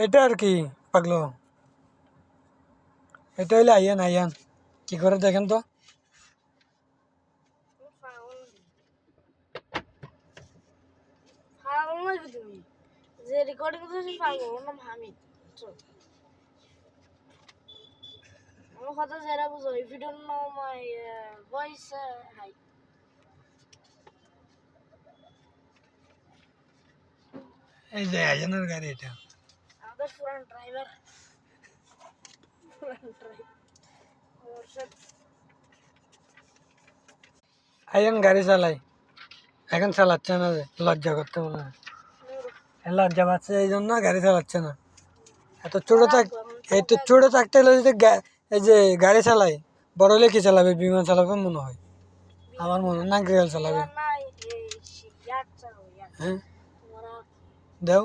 এটা আর কি পাগলো, এটা হইলে আইয়ান আইয়ান কি করে দেখেন তো। তুমি যে রেকর্ডিং করছিস পাগল, ওর নাম হামিদ। আমার কথা যারা বুঝো, if you don't know my voice, hi. এই যে আইয়ানের গাড়ি এটা। আমাদের পুরান ড্রাইভার, পুরান ড্রাইভার আইয়ান গাড়ি চালাই, এখন চালাচ্ছে না, যে লজ্জা করতে বলে, লজ্জা পাচ্ছে এই জন্য গাড়ি চালাচ্ছে না। এত ছোট থাকতে হলে যদি এই যে গাড়ি চালাই, বড় হলে কি চালাবে? বিমান চালাবে মনে হয় আমার, মনে হয় না গ্রেল চালাবে। হ্যাঁ দেও